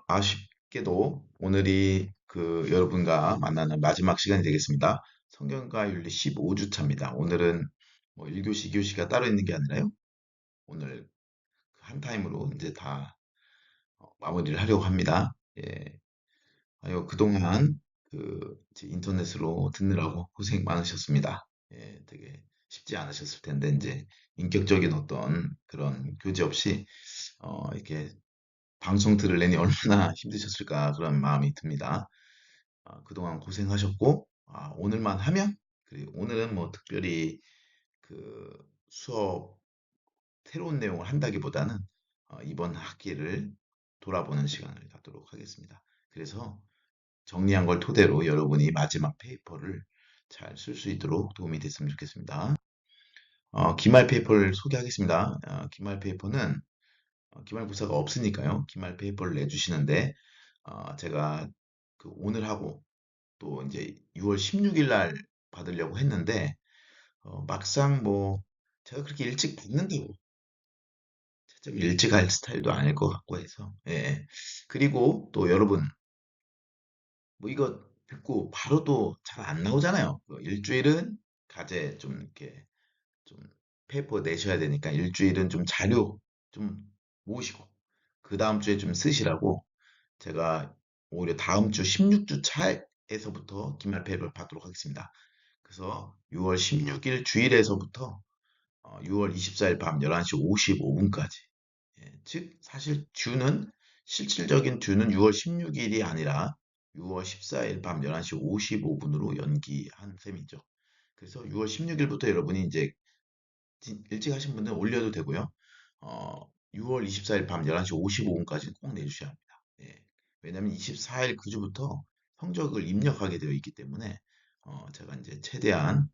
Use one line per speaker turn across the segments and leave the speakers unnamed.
아쉽게도 오늘이 여러분과 만나는 마지막 시간이 되겠습니다. 성경과 윤리 15주 차입니다. 오늘은 뭐 1교시, 2교시가 따로 있는 게 아니라요. 오늘 한 타임으로 이제 다 마무리를 하려고 합니다. 예. 그동안 이제 인터넷으로 듣느라고 고생 많으셨습니다. 예, 되게 쉽지 않으셨을 텐데, 이제 인격적인 어떤 그런 교제 없이 이렇게 방송 들으려니 얼마나 힘드셨을까 그런 마음이 듭니다. 그동안 고생하셨고, 오늘만 하면, 그리고 오늘은 뭐 특별히 그 수업 새로운 내용을 한다기보다는 이번 학기를 돌아보는 시간을 갖도록 하겠습니다. 그래서 정리한 걸 토대로 여러분이 마지막 페이퍼를 잘 쓸 수 있도록 도움이 됐으면 좋겠습니다. 기말 페이퍼를 소개하겠습니다. 기말 페이퍼는 기말고사가 없으니까요. 기말 페이퍼를 내주시는데 제가 오늘 하고 또 이제 6월 16일 날 받으려고 했는데 막상 뭐 제가 그렇게 일찍 받는다고 좀 일찍 할 스타일도 아닐 것 같고 해서 예. 그리고 또 여러분 뭐 이거 듣고 바로도 잘 안 나오잖아요. 일주일은 가제 좀 이렇게 좀 페이퍼 내셔야 되니까 일주일은 좀 자료 좀 모으시고 그 다음 주에 좀 쓰시라고 제가 오히려 다음 주 16주 차에서부터 기말 페이퍼를 받도록 하겠습니다. 그래서 6월 16일 주일에서부터 6월 24일 밤 11시 55분까지. 즉, 사실 실질적인 듀는 6월 16일이 아니라 6월 14일 밤 11시 55분으로 연기한 셈이죠. 그래서 6월 16일부터 여러분이 이제 일찍 하신 분들은 올려도 되고요. 6월 24일 밤 11시 55분까지는 꼭 내주셔야 합니다. 예. 왜냐하면 24일 그 주부터 성적을 입력하게 되어 있기 때문에 제가 이제 최대한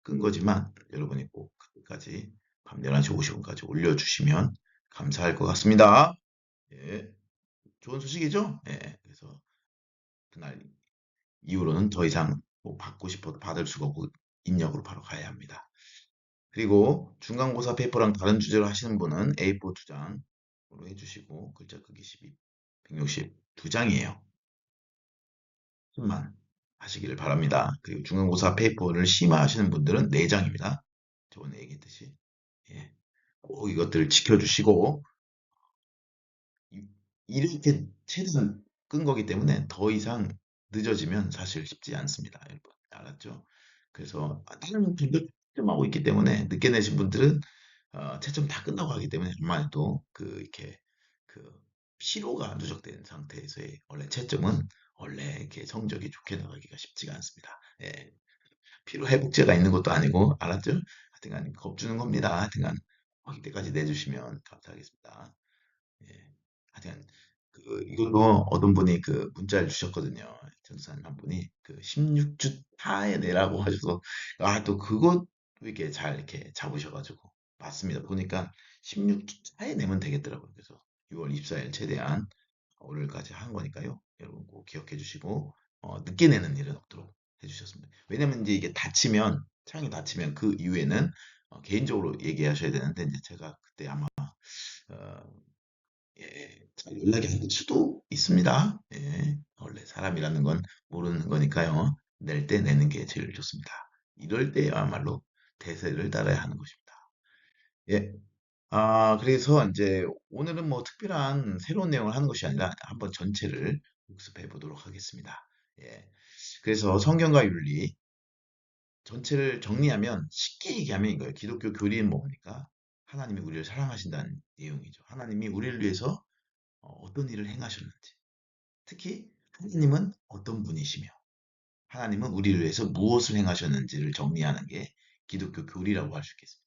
끈 거지만 여러분이 꼭 그때까지 밤 11시 50분까지 올려주시면 감사할 것 같습니다. 예, 좋은 소식이죠? 예, 그래서 그날 이후로는 더 이상 뭐 받고 싶어도 받을 수가 없고 입력으로 바로 가야 합니다. 그리고 중간고사 페이퍼랑 다른 주제로 하시는 분은 A4 2장으로 해주시고 글자 크기 12, 162장이에요. 10만 하시기를 바랍니다. 그리고 중간고사 페이퍼를 심화하시는 분들은 4장입니다. 저번에 얘기했듯이. 예. 꼭 이것들 지켜주시고 이렇게 최대한 끈 거기 때문에 더 이상 늦어지면 사실 쉽지 않습니다. 여러분 알았죠? 그래서 다른 분들 채점하고 있기 때문에 늦게 내신 분들은 채점 다 끝나고 하기 때문에 아마 도 이렇게 그 피로가 누적된 상태에서의 원래 채점은 원래 이렇게 성적이 좋게 나가기가 쉽지가 않습니다. 예, 피로 회복제가 있는 것도 아니고 알았죠? 하여튼간 겁주는 겁니다. 하여튼간 이때까지 내주시면 감사하겠습니다. 예. 하여튼 이것도 어떤 분이 문자를 주셨거든요. 전사님 한 분이 16주 차에 내라고 하셔서 또 그것도 이렇게 잘 이렇게 잡으셔가지고 맞습니다. 보니까 16주 차에 내면 되겠더라고요. 그래서 6월 24일 최대한 오늘까지 한 거니까요. 여러분 꼭 기억해 주시고 늦게 내는 일은 없도록 해주셨습니다. 왜냐면 이제 이게 창이 닫히면 그 이후에는 개인적으로 얘기하셔야 되는데 이제 제가 그때 아마 어, 예, 잘 연락이 안 될 수도 있습니다. 예, 원래 사람이라는 건 모르는 거니까요. 낼 때 내는 게 제일 좋습니다. 이럴 때야말로 대세를 따라야 하는 것입니다. 예. 그래서 이제 오늘은 뭐 특별한 새로운 내용을 하는 것이 아니라 한번 전체를 복습해 보도록 하겠습니다. 예. 그래서 성경과 윤리 전체를 정리하면 쉽게 얘기하면 이거예요. 기독교 교리는 뭡니까? 하나님이 우리를 사랑하신다는 내용이죠. 하나님이 우리를 위해서 어떤 일을 행하셨는지, 특히 하나님은 어떤 분이시며, 하나님은 우리를 위해서 무엇을 행하셨는지를 정리하는 게 기독교 교리라고 할 수 있겠습니다.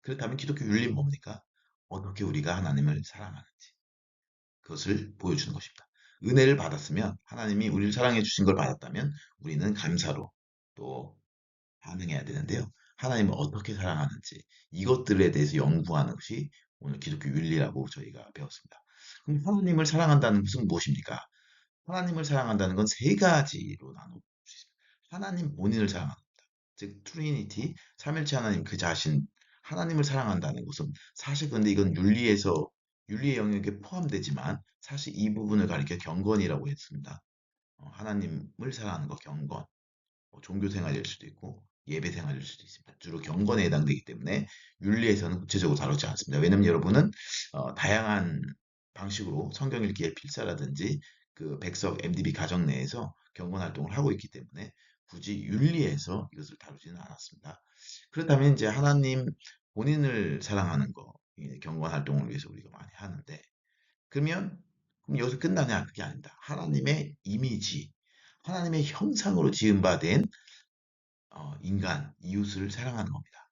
그렇다면 기독교 윤리는 뭡니까? 어떻게 우리가 하나님을 사랑하는지, 그것을 보여주는 것입니다. 은혜를 받았으면, 하나님이 우리를 사랑해 주신 걸 받았다면, 우리는 감사로 또 반응해야 되는데요. 하나님을 어떻게 사랑하는지, 이것들에 대해서 연구하는 것이 오늘 기독교 윤리라고 저희가 배웠습니다. 그럼 하나님을 사랑한다는 것은 무엇입니까? 하나님을 사랑한다는 건 세 가지로 나눌 수 있습니다. 하나님 본인을 사랑한다. 즉 트리니티, 삼일체 하나님 그 자신, 하나님을 사랑한다는 것은 사실 근데 이건 윤리에서 윤리의 영역에 포함되지만 사실 이 부분을 가리켜 경건이라고 했습니다. 하나님을 사랑하는 거 경건. 종교 생활일 수도 있고 예배 생활일 수도 있습니다. 주로 경건에 해당되기 때문에 윤리에서는 구체적으로 다루지 않습니다. 왜냐면 여러분은 다양한 방식으로 성경 읽기의 필사라든지 그 백석 MDB 가정 내에서 경건 활동을 하고 있기 때문에 굳이 윤리에서 이것을 다루지는 않았습니다. 그렇다면 이제 하나님 본인을 사랑하는 거, 경건 활동을 위해서 우리가 많이 하는데 그러면 그럼 여기서 끝나냐? 그게 아닙니다. 하나님의 이미지, 하나님의 형상으로 지은 바 된 인간, 이웃을 사랑하는 겁니다.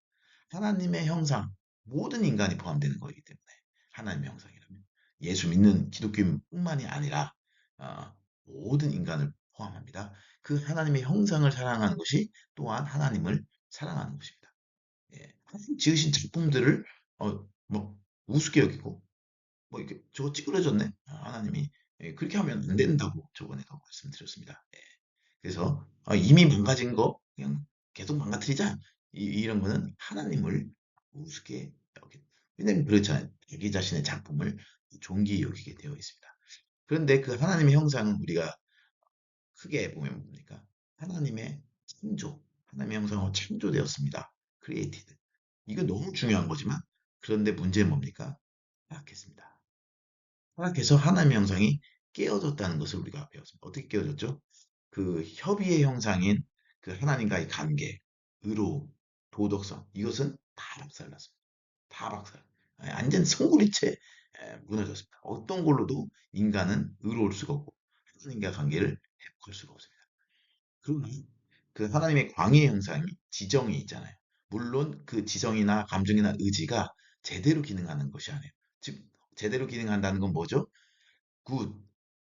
하나님의 형상, 모든 인간이 포함되는 거기 때문에 하나님의 형상이라면 예수 믿는 기독교인뿐만이 아니라 어, 모든 인간을 포함합니다. 그 하나님의 형상을 사랑하는 것이 또한 하나님을 사랑하는 것입니다. 예, 하나님 지으신 작품들을 뭐 우습게 여기고 뭐 이렇게 저거 찌그러졌네. 하나님이 그렇게 하면 안 된다고 저번에도 말씀드렸습니다. 예. 그래서 이미 망가진 거 그냥 계속 망가뜨리자 이런 거는 하나님을 우습게 여기 왜냐면 그렇잖아요. 자기 자신의 작품을 존귀히 여기게 되어 있습니다. 그런데 그 하나님의 형상은 우리가 크게 보면 뭡니까? 하나님의 창조, 하나님의 형상으로 창조되었습니다. created. 이거 너무 중요한 거지만 그런데 문제는 뭡니까? 타락했습니다. 타락해서 하나님의 형상이 깨어졌다는 것을 우리가 배웠습니다. 어떻게 깨어졌죠? 그 협의의 형상인 그 하나님과의 관계, 의로, 도덕성 이것은 다 박살났습니다. 다 박살. 완전 송구리째 무너졌습니다. 어떤 걸로도 인간은 의로울 수가 없고 하나님과 관계를 회복할 수가 없습니다. 그러나 그 하나님의 광의의 형상이 지정이 있잖아요. 물론 그 지성이나 감정이나 의지가 제대로 기능하는 것이 아니에요. 즉 제대로 기능한다는 건 뭐죠? 굿,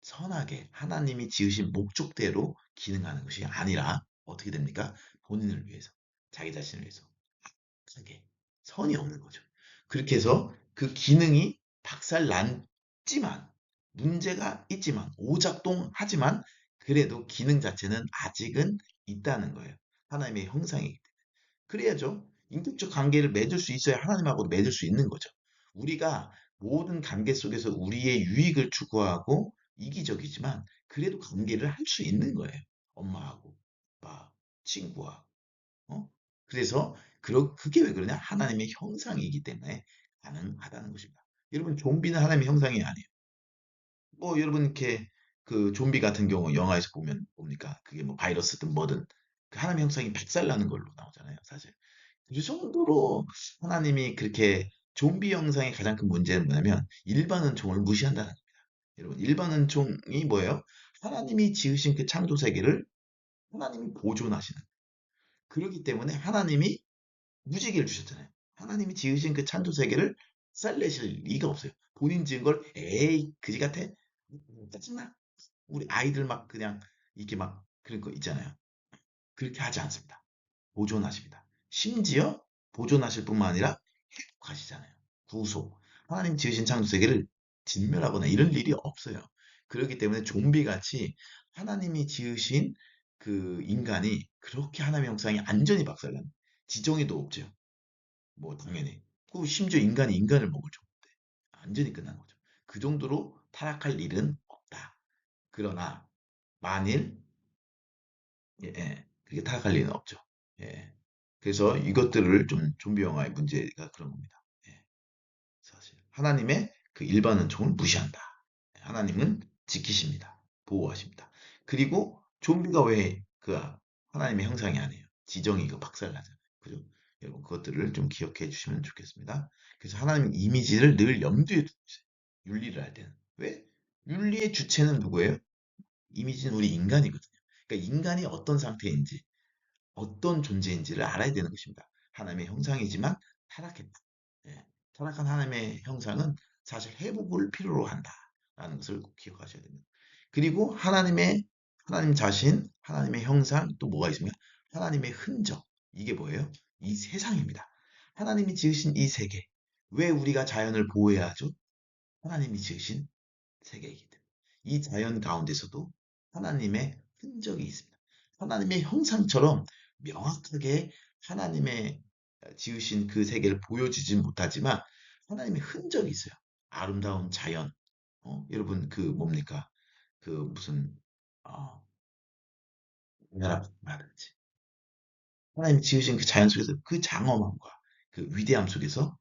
선하게 하나님이 지으신 목적대로 기능하는 것이 아니라 어떻게 됩니까? 본인을 위해서, 자기 자신을 위해서 악하게 선이 없는 거죠. 그렇게 해서 그 기능이 박살 났지만 문제가 있지만 오작동하지만 그래도 기능 자체는 아직은 있다는 거예요. 하나님의 형상이기 때문에. 그래야죠. 인격적 관계를 맺을 수 있어야 하나님하고도 맺을 수 있는 거죠. 우리가 모든 관계 속에서 우리의 유익을 추구하고 이기적이지만 그래도 관계를 할 수 있는 거예요. 엄마하고, 아빠, 친구와. 어? 그래서 그게 왜 그러냐? 하나님의 형상이기 때문에 가능하다는 것입니다. 여러분, 좀비는 하나님의 형상이 아니에요. 뭐 여러분 이렇게 그 좀비 같은 경우 영화에서 보면 뭡니까? 그게 뭐 바이러스든 뭐든 그 하나님의 형상이 박살나는 걸로 나오잖아요, 사실. 그 정도로 하나님이 그렇게 좀비 형상의 가장 큰 문제는 뭐냐면 일반 은총을 무시한다는 겁니다. 여러분, 일반 은총이 뭐예요? 하나님이 지으신 그 창조 세계를 하나님이 보존하시는. 그렇기 때문에 하나님이 무지개를 주셨잖아요. 하나님이 지으신 그 창조 세계를 쌀내실 리가 없어요. 본인 지은 걸 에이 그지 같아? 짜증나? 우리 아이들 막 그냥 이렇게 막 그런 거 있잖아요. 그렇게 하지 않습니다. 보존하십니다. 심지어 보존하실 뿐만 아니라 회복하시잖아요. 구속. 하나님 지으신 창조 세계를 진멸하거나 이런 일이 없어요. 그렇기 때문에 좀비같이 하나님이 지으신 그 인간이 그렇게 하나님의 형상이 완전히 박살난 지정에도 없죠. 뭐 당연히. 그 심지어 인간이 인간을 먹을 정도인데 완전히 끝난 거죠. 그 정도로 타락할 일은 없다. 그러나 만일 예, 그렇게 타락할 리는 없죠. 예. 그래서 이것들을 좀 좀비 영화의 문제가 그런 겁니다. 예, 사실 하나님의 그 일반 은총을 무시한다. 하나님은 지키십니다. 보호하십니다. 그리고 좀비가 왜 그 하나님의 형상이 아니에요. 지정이 그 박살나잖아요. 그죠? 여러분 그것들을 좀 기억해 주시면 좋겠습니다. 그래서 하나님 이미지를 늘 염두에 두고 있어요. 윤리를 할 때는. 왜? 윤리의 주체는 누구예요? 이미지는 우리 인간이거든요. 그러니까 인간이 어떤 상태인지, 어떤 존재인지를 알아야 되는 것입니다. 하나님의 형상이지만 타락했다. 예, 타락한 하나님의 형상은 사실 회복을 필요로 한다라는 것을 꼭 기억하셔야 됩니다. 그리고 하나님 자신, 하나님의 형상 또 뭐가 있습니까? 하나님의 흔적. 이게 뭐예요? 이 세상입니다. 하나님이 지으신 이 세계. 왜 우리가 자연을 보호해야 하죠? 하나님이 지으신 세계이기 때문에. 이 자연 가운데서도 하나님의 흔적이 있습니다. 하나님의 형상처럼 명확하게 하나님의 지으신 그 세계를 보여주진 못하지만 하나님의 흔적이 있어요. 아름다운 자연, 여러분 그 뭡니까? 그 무슨 어, 우리나라 말하지. 하나님이 지으신 그 자연 속에서 그 장엄함과 그 위대함 속에서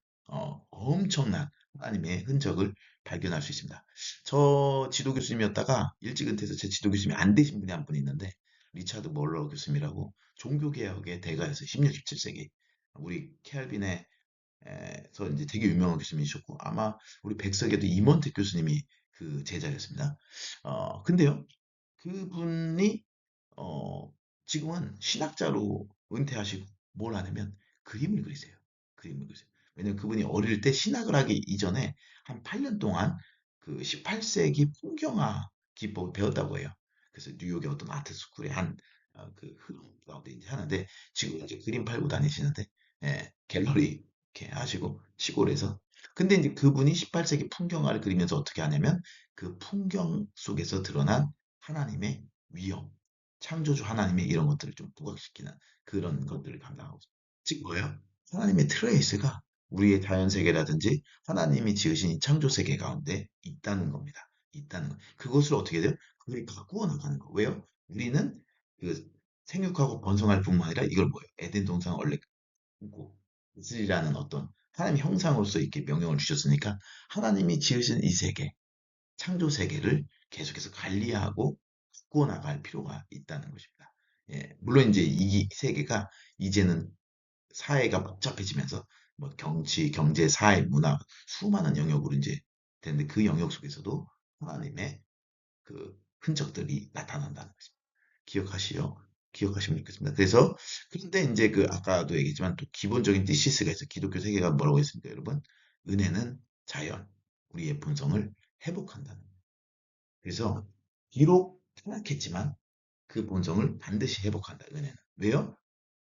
엄청난 하나님의 흔적을 발견할 수 있습니다. 저 지도 교수님이었다가 일찍 은퇴해서 제 지도 교수님이 안 되신 분이 한 분 있는데 리차드 몰러 교수님이라고 종교개혁의 대가였어요. 16, 17세기. 우리 켈빈의 에서 이제 되게 유명한 교수님이셨고 아마 우리 백석에도 임원택 교수님이 그 제자였습니다. 근데요, 그분이 어, 지금은 신학자로 은퇴하시고 뭘 하냐면 그림을 그리세요. 그림을 그리세요. 왜냐면 그분이 어릴 때 신학을 하기 이전에 한 8년 동안 그 18세기 풍경화 기법을 배웠다고 해요. 그래서 뉴욕의 어떤 아트 스쿨의 그 흐름 가운데 이제 하는데 지금 이제 그림 팔고 다니시는데 갤러리 이렇게 하시고 시골에서 근데 이제 그분이 18세기 풍경화를 그리면서 어떻게 하냐면 그 풍경 속에서 드러난 하나님의 위엄, 창조주 하나님의 이런 것들을 좀 부각시키는 그런 것들을 감당하고 있습니다. 즉 뭐예요? 하나님의 트레이스가 우리의 자연 세계라든지 하나님이 지으신 이 창조 세계 가운데 있다는 겁니다. 있다는 거. 그것을 어떻게 돼요? 그걸 가꾸어 나가는 거. 왜요? 우리는 그 생육하고 번성할 뿐만 아니라 이걸 뭐예요? 에덴 동산 원래 고 이슬이라는 어떤 하나님 형상으로서 이렇게 명령을 주셨으니까 하나님이 지으신 이 세계, 창조 세계를 계속해서 관리하고 바꾸어 나갈 필요가 있다는 것입니다. 예, 물론 이제 이 세계가 이제는 사회가 복잡해지면서 뭐 정치, 경제, 사회, 문화 수많은 영역으로 이제 되는데 그 영역 속에서도 하나님의 그 흔적들이 나타난다는 것입니다. 기억하시오. 기억하시면 좋겠습니다. 그래서 그런데 이제 그 아까도 얘기했지만 또 기본적인 티시스가 있어요. 기독교 세계가 뭐라고 했습니까, 여러분? 은혜는 자연, 우리의 본성을 회복한다는 거예요. 그래서 비록 타락했지만 그 본성을 반드시 회복한다. 은혜는. 왜요?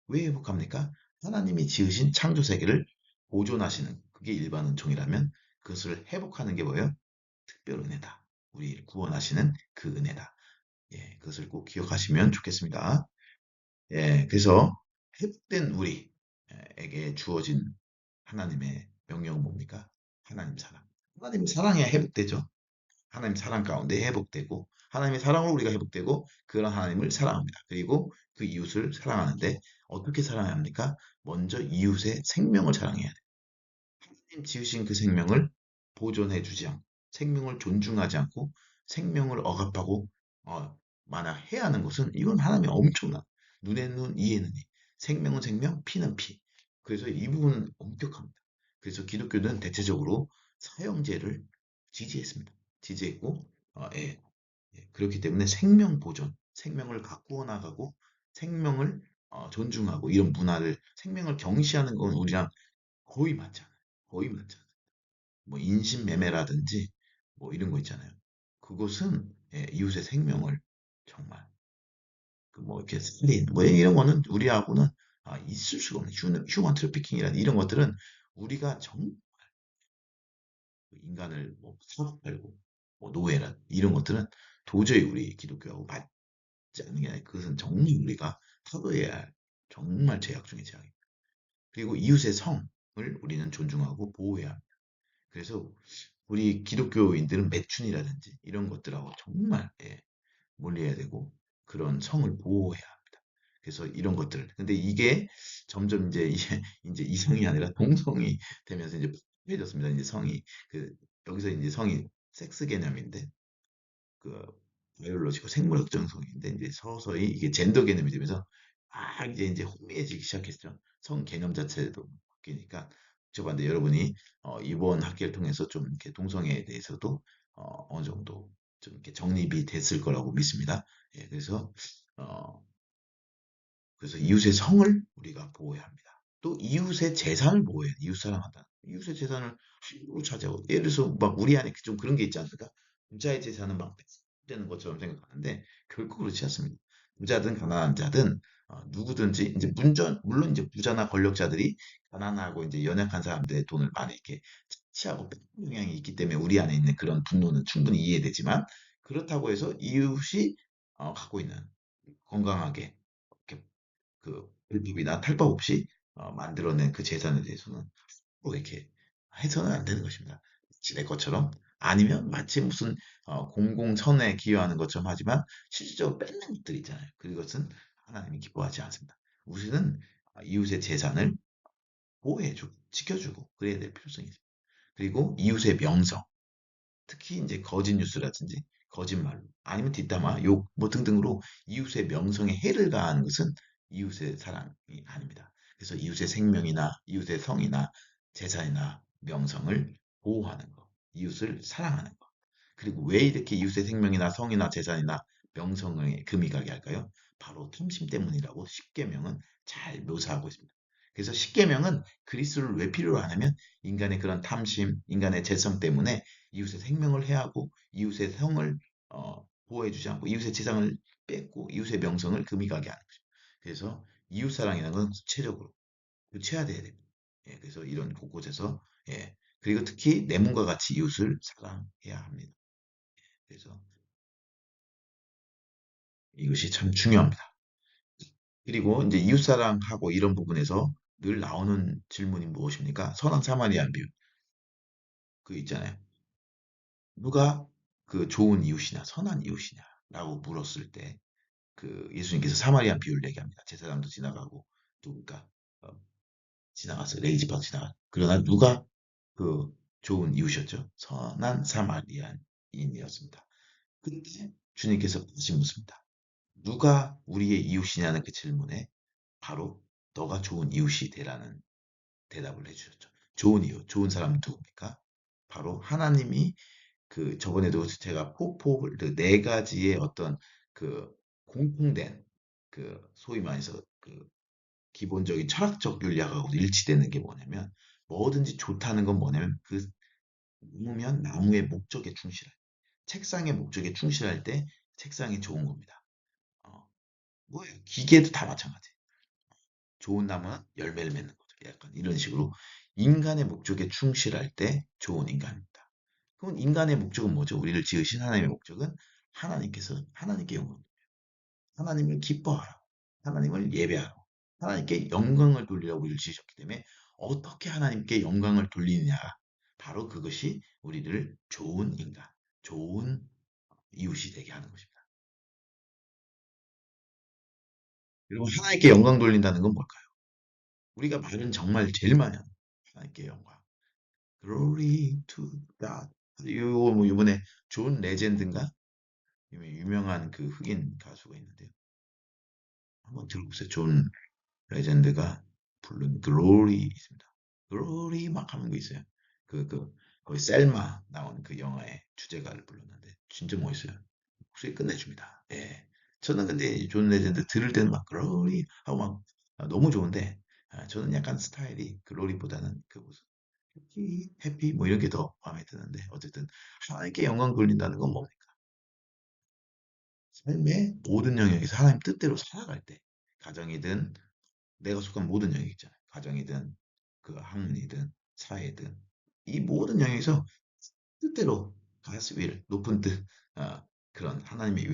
왜 회복합니까? 하나님이 지으신 창조 세계를 보존하시는 그게 일반 은총이라면 그것을 회복하는 게 뭐예요? 특별 은혜다. 우리를 구원하시는 그 은혜다. 예, 그것을 꼭 기억하시면 좋겠습니다. 예, 그래서 회복된 우리에게 주어진 하나님의 명령은 뭡니까? 하나님 사랑. 하나님 사랑해야 회복되죠. 하나님 사랑 가운데 회복되고 하나님의 사랑으로 우리가 회복되고 그런 하나님을 사랑합니다. 그리고 그 이웃을 사랑하는데 어떻게 사랑해야 합니까? 먼저 이웃의 생명을 사랑해야 돼요. 하나님 지으신 그 생명을 보존해 주지 않고 생명을 존중하지 않고 생명을 억압하고 만약 해야 하는 것은 이건 하나님의 엄청난 눈에는 눈, 이에는 이. 생명은 생명, 피는 피. 그래서 이 부분은 엄격합니다. 그래서 기독교는 대체적으로 사형제를 지지했습니다. 지지했고 예, 그렇기 때문에 생명 보존, 생명을 가꾸어 나가고 생명을 존중하고 이런 문화를 생명을 경시하는 건 우리랑 거의 맞지 않아요. 거의 맞지 않아요. 뭐 인신매매라든지 뭐 이런 거 있잖아요. 그것은 이웃의 생명을 정말 그 뭐 이렇게 살인 뭐 이런 거는 우리하고는 있을 수가 없는 휴먼 트래피킹이라는 이런 것들은 우리가 정말 인간을 뭐 사고 팔고 뭐 노예란 이런 것들은 도저히 우리 기독교하고 맞지 않는 게 아니라 그것은 정말 우리가 타도해야 할 정말 제약 중의 제약입니다. 그리고 이웃의 성을 우리는 존중하고 보호해야 합니다. 그래서 우리 기독교인들은 매춘이라든지 이런 것들하고 정말 멀리해야 되고 그런 성을 보호해야 합니다. 그래서 이런 것들. 근데 이게 점점 이제 이성이 아니라 동성이 되면서 이제 해졌습니다. 이제 성이 그 여기서 이제 성이 섹스 개념인데 그 바이올로지고 생물학적 성인데 이제 서서히 이게 젠더 개념이 되면서 이제 혼미해지기 시작했죠. 성 개념 자체도 바뀌니까 저반대 여러분이 이번 학기를 통해서 좀 이렇게 동성애에 대해서도 어느 정도 좀 이렇게 정립이 됐을 거라고 믿습니다. 예, 어, 그래서 이웃의 성을 우리가 보호해야 합니다. 또 이웃의 재산을 보호해야 돼. 이웃 사랑한다. 이웃의 재산을 함부로 차지하고 예를 들어서 막 우리 안에 좀 그런 게 있지 않습니까? 부자의 재산은 막 뺏는 것처럼 생각하는데 결코 그렇지 않습니다. 부자든 가난한 자든 누구든지 이제 물론 이제 부자나 권력자들이 가난하고 이제 연약한 사람들의 돈을 많이 이렇게 차지하고 뺏는 경향이 있기 때문에 우리 안에 있는 그런 분노는 충분히 이해되지만 그렇다고 해서 이웃이 갖고 있는 건강하게 이렇게 그 불법이나 탈법 없이 만들어낸 그 재산에 대해서는 뭐 이렇게 해서는 안 되는 것입니다. 내 것처럼 아니면 마치 무슨 공공선에 기여하는 것처럼 하지만 실질적으로 뺏는 것들이 있잖아요. 그것은 하나님이 기뻐하지 않습니다. 우리는 이웃의 재산을 보호해주고 지켜주고 그래야 될 필요성이 있습니다. 그리고 이웃의 명성, 특히 이제 거짓 뉴스라든지 거짓말로 아니면 뒷담화, 욕 뭐 등등으로 이웃의 명성에 해를 가하는 것은 이웃의 사랑이 아닙니다. 그래서 이웃의 생명이나 이웃의 성이나 재산이나 명성을 보호하는 것, 이웃을 사랑하는 것. 그리고 왜 이렇게 이웃의 생명이나 성이나 재산이나 명성에 금이 가게 할까요? 바로 탐심 때문이라고 십계명은 잘 묘사하고 있습니다. 그래서 십계명은 그리스도를 왜 필요로 하냐면 인간의 그런 탐심, 인간의 재성 때문에 이웃의 생명을 해하고 이웃의 성을 보호해주지 않고 이웃의 재산을 뺏고 이웃의 명성을 금이 가게 하는 것입니다. 그래서 이웃 사랑이라는 건 구체적으로 구체화돼야 됩니다. 예, 그래서 이런 곳곳에서 예, 그리고 특히 내 몸과 같이 이웃을 사랑해야 합니다. 그래서 이것이 참 중요합니다. 그리고 이제 이웃사랑하고 이런 부분에서 늘 나오는 질문이 무엇입니까? 선한 사마리안 비유. 그 있잖아요. 누가 그 좋은 이웃이냐, 선한 이웃이냐라고 물었을 때 그 예수님께서 사마리안 비유를 얘기합니다. 제사장도 지나가고 누군가 어, 지나가서 레이지방 지나가. 그러나 누가 그 좋은 이웃이었죠? 선한 사마리안인이었습니다. 근데 주님께서 다시 묻습니다. 누가 우리의 이웃이냐는 그 질문에 바로 너가 좋은 이웃이 되라는 대답을 해주셨죠. 좋은 이웃, 좋은 사람 누굽니까? 바로 하나님이 그 저번에도 제가 포포 그네 가지의 어떤 그 공통된 그 소위 말해서 그 기본적인 철학적 윤리학하고 일치되는 게 뭐냐면 뭐든지 좋다는 건 뭐냐면 그 나무면 나무의 목적에 충실할 책상의 목적에 충실할 때 책상이 좋은 겁니다. 어, 뭐예요? 기계도 다 마찬가지. 좋은 나무는 열매를 맺는 거죠. 약간 이런 식으로 인간의 목적에 충실할 때 좋은 인간입니다. 그럼 인간의 목적은 뭐죠? 우리를 지으신 하나님의 목적은 하나님께서 하나님께 영광, 하나님을 기뻐하라, 하나님을 예배하라, 하나님께 영광을 돌리라고 우리를 지으셨기 때문에 어떻게 하나님께 영광을 돌리느냐, 바로 그것이 우리를 좋은 인간, 좋은 이웃이 되게 하는 것입니다. 여러분 하나님께 영광 돌린다는 건 뭘까요? 우리가 말은 정말 제일 많이 하는 하나님께 영광. Glory to God. 이거 뭐 이번에 존 레전드인가? 유명한 그 흑인 가수가 있는데요. 한번 들어보세요. 존 레전드가 부른 Glory 있습니다. Glory 막 하는 거 있어요. 거의 셀마 나온 그 영화의 주제가를 불렀는데 진짜 멋있어요. 목소리 끝내줍니다. 예. 저는 근데 존 레전드 들을 때는 막 Glory 하고 막 너무 좋은데 저는 약간 스타일이 글로리보다는 그 무슨 해피 뭐 이런 게 더 마음에 드는데 어쨌든 하나님께 영광 돌린다는 건 뭡니까? 삶의 모든 영역에서 하나님 뜻대로 살아갈 때 가정이든 내가 속한 모든 영역 있잖아요. 가정이든 그 학문이든 사회든 이 모든 영역에서 뜻대로 God's will 높은 뜻 그런 하나님의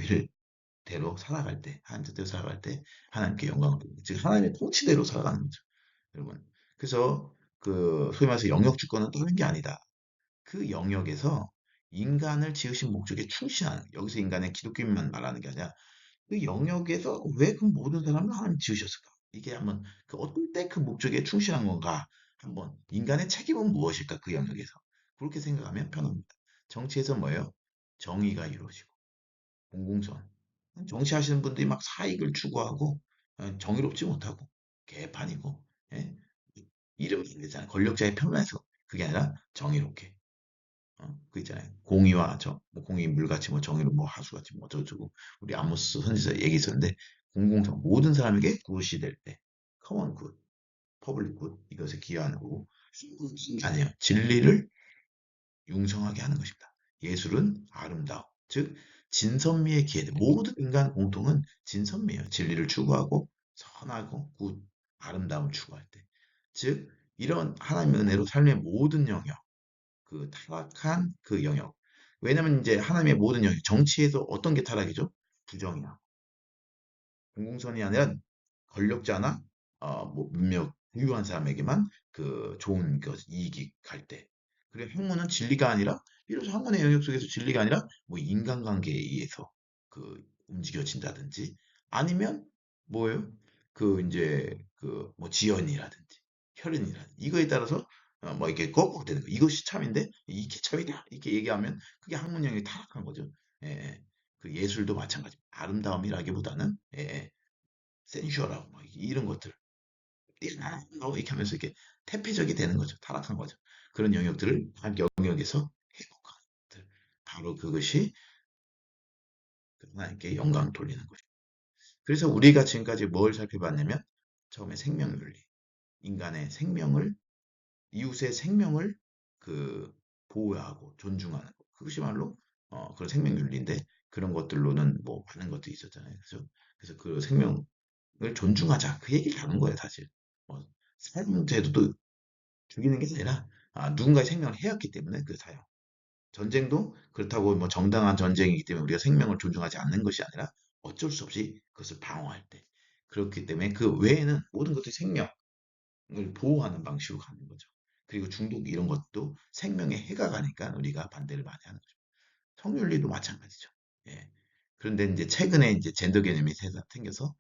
wil대로 살아갈 때 하나님 뜻대로 살아갈 때 하나님께 영광을 돌리는 즉 하나님의 통치대로 살아가는 거죠. 여러분 그래서 그 소위 말해서 영역 주권은 다른 게 아니다. 그 영역에서 인간을 지으신 목적에 충실하는 여기서 인간의 기독교인만 말하는 게 아니라 그 영역에서 왜 그 모든 사람을 하나님 지으셨을까? 이게 한번 그 어떨 때 그 목적에 충실한 건가? 한번 인간의 책임은 무엇일까? 그 영역에서 그렇게 생각하면 편합니다. 정치에서 뭐예요? 정의가 이루어지고 공공선. 정치하시는 분들이 막 사익을 추구하고 정의롭지 못하고 개판이고 예? 이름이 안 되잖아요. 권력자의 편에서 그게 아니라 정의롭게 그 있잖아요. 공의와 뭐 공의 물같이 뭐 정의로 뭐 하수같이 뭐 어쩌고저쩌고 우리 아모스 선지자 얘기 있었는데 공공성 모든 사람에게 굿이 될 때 common good, public good 이것에 기여하는 거고 아니에요. 진리를 융성하게 하는 것입니다. 예술은 아름다움, 즉 진선미에 기여돼 모든 인간 공통은 진선미예요. 진리를 추구하고 선하고 굿, 아름다움을 추구할 때, 즉 이런 하나님의 은혜로 삶의 모든 영역 그 타락한 그 영역. 왜냐면 이제 하나님의 모든 영역, 정치에서 어떤 게 타락이죠? 부정이나 공공선이 아니라 권력자나 뭐 몇몇 부유한 사람에게만 그 좋은 그 이익이 갈 때. 그래 학문은 진리가 아니라 비로소 학문의 영역 속에서 진리가 아니라 뭐 인간관계에 의해서 그 움직여진다든지 아니면 뭐예요? 그 이제 그 뭐 지연이라든지 혈연이라든지 이거에 따라서 뭐 이렇게 꺽꺽대는 거 이것이 참인데 이게 참이다 이렇게 얘기하면 그게 학문 영역이 타락한 거죠. 예, 예. 그 예술도 마찬가지. 아름다움이라기보다는 예, 예. 센슈얼하고 막 이런 것들 이렇게 하면서 이렇게 태폐적이 되는 거죠. 타락한 거죠. 그런 영역들을 각 영역에서 회복하는 것들. 바로 그것이 하나님께 영광 돌리는 거죠. 그래서 우리가 지금까지 뭘 살펴봤냐면 처음에 생명윤리, 인간의 생명을 이웃의 생명을 그 보호하고 존중하는 것. 그것이 말로 그런 생명윤리인데 그런 것들로는 뭐 많은 것들이 있었잖아요. 그래서 그 생명을 존중하자 그 얘기를 하는 거예요, 사실. 삶 제도도 죽이는 게 아니라 누군가의 생명을 해였기 때문에 그 사형. 전쟁도 그렇다고 뭐 정당한 전쟁이기 때문에 우리가 생명을 존중하지 않는 것이 아니라 어쩔 수 없이 그것을 방어할 때. 그렇기 때문에 그 외에는 모든 것들이 생명을 보호하는 방식으로 가는 거죠. 그리고 중독 이런 것도 생명에 해가 가니까 우리가 반대를 많이 하는 거죠. 성윤리도 마찬가지죠. 예. 그런데 이제 최근에 이제 젠더 개념이 생겨서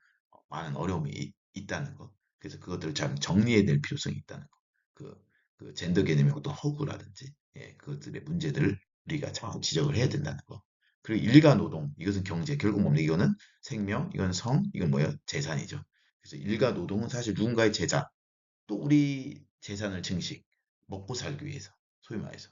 많은 어려움이 있다는 거. 그래서 그것들을 잘 정리해야 될 필요성이 있다는 거. 그, 그 젠더 개념의 어떤 허구라든지, 예, 그것들의 문제들을 우리가 잘 지적을 해야 된다는 거. 그리고 일가 노동, 이것은 경제, 결국 뭡니까? 이거는 생명, 이건 성, 이건 뭐야? 재산이죠. 그래서 일가 노동은 사실 누군가의 재산, 또 우리 재산을 증식, 먹고 살기 위해서, 소위 말해서.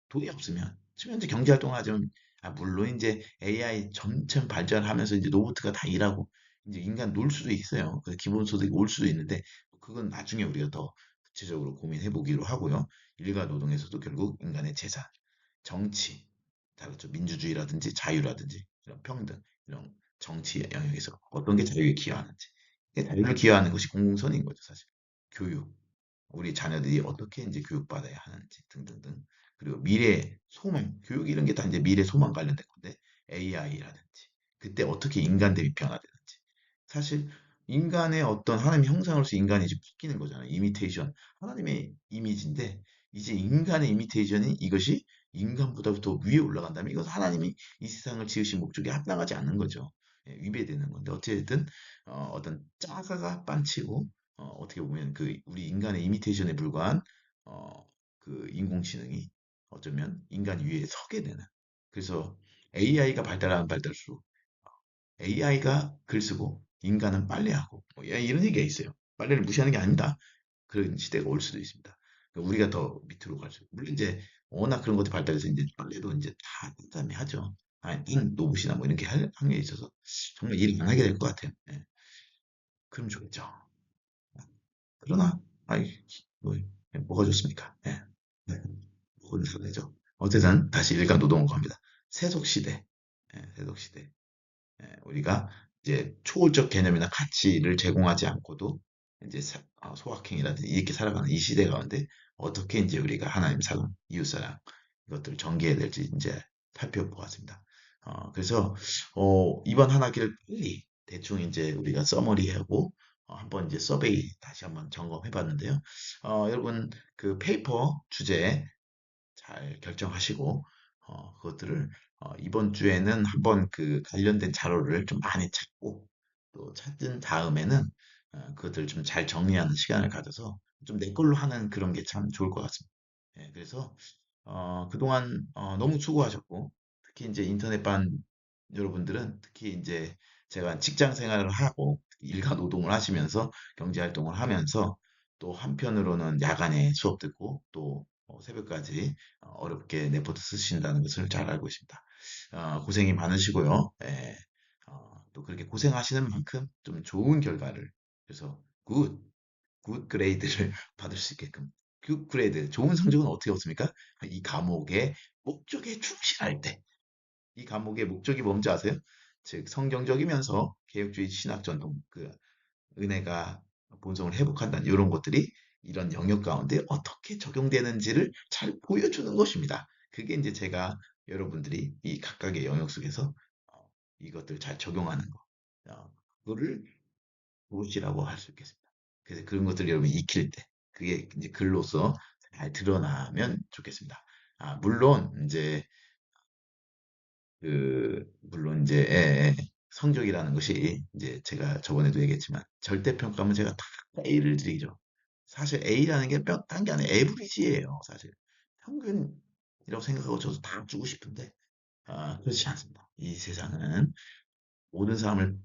돈이 없으면 지금 현재 경제 활동을 하지만 물론 이제 AI 점점 발전하면서 이제 로봇가 다 일하고 이제 인간 놀 수도 있어요. 그 기본소득이 올 수도 있는데 그건 나중에 우리가 더 구체적으로 고민해 보기로 하고요. 일가 노동에서도 결국 인간의 재산, 정치, 다르죠. 민주주의라든지 자유라든지 이런 평등, 이런 정치 영역에서 어떤 게 자유에 기여하는지. 자유를 기여하는 것이 공공선인 거죠, 사실. 교육, 우리 자녀들이 어떻게 이제 교육받아야 하는지 등등등. 그리고 미래 소망, 교육 이런 게 다 이제 미래 소망 관련된 건데 AI라든지 그때 어떻게 인간들이 변화되는지. 사실 인간의 어떤 하나님의 형상으로서 인간이 이제 바뀌는 거잖아요. 이미테이션. 하나님의 이미지인데 이제 인간의 이미테이션이 이것이 인간보다 더 위에 올라간다면 이건 하나님이 이 세상을 지으신 목적에 합당하지 않는 거죠. 예, 위배되는 건데 어쨌든 어떤 짜가가 반치고 어떻게 보면 그 우리 인간의 이미테이션에 불과한 그 인공지능이 어쩌면 인간 위에 서게 되는. 그래서 AI가 발달하면 발달수록 AI가 글 쓰고 인간은 빨래하고 뭐 이런 얘기가 있어요. 빨래를 무시하는 게 아닙니다. 그런 시대가 올 수도 있습니다. 그러니까 우리가 더 밑으로 갈 수. 물론 이제 워낙 그런 것도 발달해서 이제 빨래도 이제 다 딴딴히 하죠. 아니, 로봇이나 뭐 이런 게 할 확률이 있어서 정말 일을 안 하게 될 것 같아요. 예. 그럼 좋겠죠. 그러나 아이 뭐 뭐가 좋습니까? 예. 네. 뭐가 좋죠. 어쨌든 다시 일간 노동으로 갑니다. 세속 시대. 예, 세속 시대. 우리가 이제 초월적 개념이나 가치를 제공하지 않고도 이제 소확행이라든지 이렇게 살아가는 이 시대 가운데 어떻게 이제 우리가 하나님 사랑, 이웃 사랑 이것들을 전개해야 될지 이제 살펴보았습니다. 그래서 이번 한 학기를 빨리 대충 이제 우리가 서머리하고 한번 이제 서베이 다시 한번 점검해 봤는데요. 여러분 그 페이퍼 주제 잘 결정하시고 그것들을 이번 주에는 한번 그 관련된 자료를 좀 많이 찾고 또 찾은 다음에는 그것들을 좀 잘 정리하는 시간을 가져서 좀 내 걸로 하는 그런 게 참 좋을 것 같습니다. 예, 그래서 그동안 너무 수고하셨고 특히 이제 인터넷반 여러분들은 특히 이제 제가 직장 생활을 하고 일가 노동을 하시면서 경제 활동을 하면서 또 한편으로는 야간에 수업 듣고 또 새벽까지 어렵게 레포트 쓰신다는 것을 잘 알고 있습니다. 고생이 많으시고요. 예, 또 그렇게 고생하시는 만큼 좀 좋은 결과를 그래서 굿 그레이드를 받을 수 있게끔 굿 그레이드 좋은 성적은 어떻게 얻습니까? 이 과목의 목적에 충실할 때 이 과목의 목적이 뭔지 아세요? 즉 성경적이면서 개혁주의 신학 전통 그 은혜가 본성을 회복한다는 이런 것들이 이런 영역 가운데 어떻게 적용되는지를 잘 보여주는 것입니다. 그게 이제 제가 여러분들이 이 각각의 영역 속에서 이것들 잘 적용하는 거, 그거를 무엇이라고 할 수 있겠습니다. 그래서 그런 것들을 여러분이 익힐 때, 그게 이제 글로서 잘 드러나면 좋겠습니다. 물론 이제 물론 이제 성적이라는 것이 이제 제가 저번에도 얘기했지만 절대 평가면 제가 다 A를 드리죠. 사실 A라는 게 딴 게 아니라 에브리지예요. 사실 평균이라고 생각하고 저도 다 주고 싶은데 그렇지 않습니다. 이 세상은 모든 사람을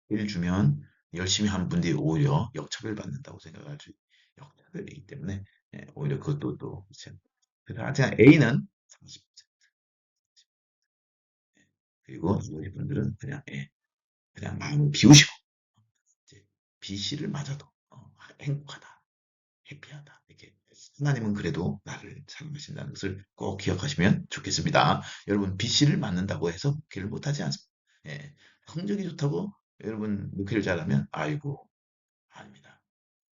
일 주면 열심히 한 분들이 오히려 역차별 받는다고 생각할 수 역차별이기 때문에 오히려 그것도 또 그렇지 않습니다. 그래서 하여튼 A는 30% 그리고 나머지 분들은 그냥 마음을 비우시고 이제 B, C를 맞아도 행복하다, 해피하다 이렇게 하나님은 그래도 나를 사랑하신다는 것을 꼭 기억하시면 좋겠습니다. 여러분 B, C를 맞는다고 해서 목회를 못하지 않습니다. 예, 성적이 좋다고 여러분 목회를 잘하면 아이고 아닙니다.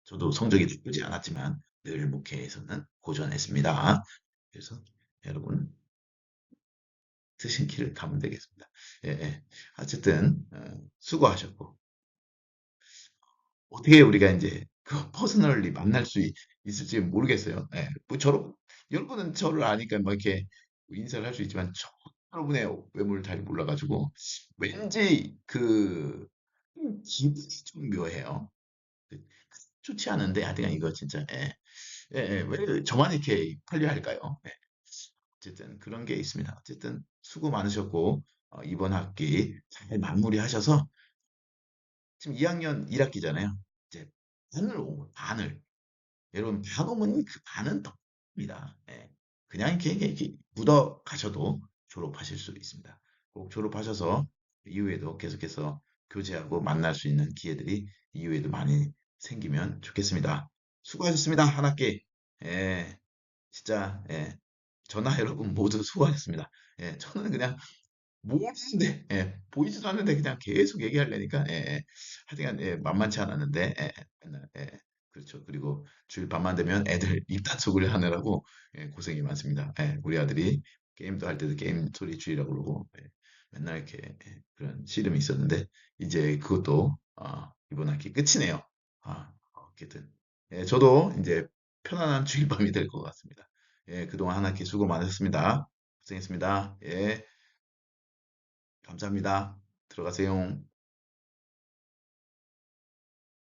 저도 성적이 나쁘지 않았지만 늘 목회에서는 고전했습니다. 그래서 여러분 드신 길을 가면 되겠습니다. 예, 예. 어쨌든 수고하셨고 어떻게 우리가 이제 그 퍼스널리 만날 수 있을지 모르겠어요. 예. 뭐 여러분은 저를 아니까 뭐 이렇게 인사를 할 수 있지만 여러분의 외모를 잘 몰라가지고 왠지 기분이 좀 묘해요. 그- 좋지 않은데 하여튼 이거 진짜 왜 저만 이렇게 편리할까요? 어쨌든 그런 게 있습니다. 어쨌든 수고 많으셨고 이번 학기 잘 마무리하셔서 지금 2학년 1학기잖아요. 이제 반을 온 거예요. 반을. 여러분 반 오면 그 반은 덕입니다. 예. 그냥 이렇게 묻어 가셔도 졸업하실 수 있습니다. 꼭 졸업하셔서 이후에도 계속해서 교제하고 만날 수 있는 기회들이 이후에도 많이 생기면 좋겠습니다. 수고하셨습니다. 한 학기. 예. 진짜 저나 여러분 모두 수고하셨습니다. 저는 그냥 모르는데 보이지도 않는데 그냥 계속 얘기하려니까 하여튼간 만만치 않았는데 맨날 그렇죠. 그리고 주일 밤만 되면 애들 입단속을 하느라고 고생이 많습니다. 우리 아들이 게임도 할 때도 게임 소리 줄이라고 그러고 맨날 이렇게 그런 씨름이 있었는데 이제 그것도 이번 학기 끝이네요. 어쨌든 저도 이제 편안한 주일 밤이 될 것 같습니다. 그동안 한 학기 수고 많으셨습니다. 고생했습니다. 감사합니다. 들어가세요.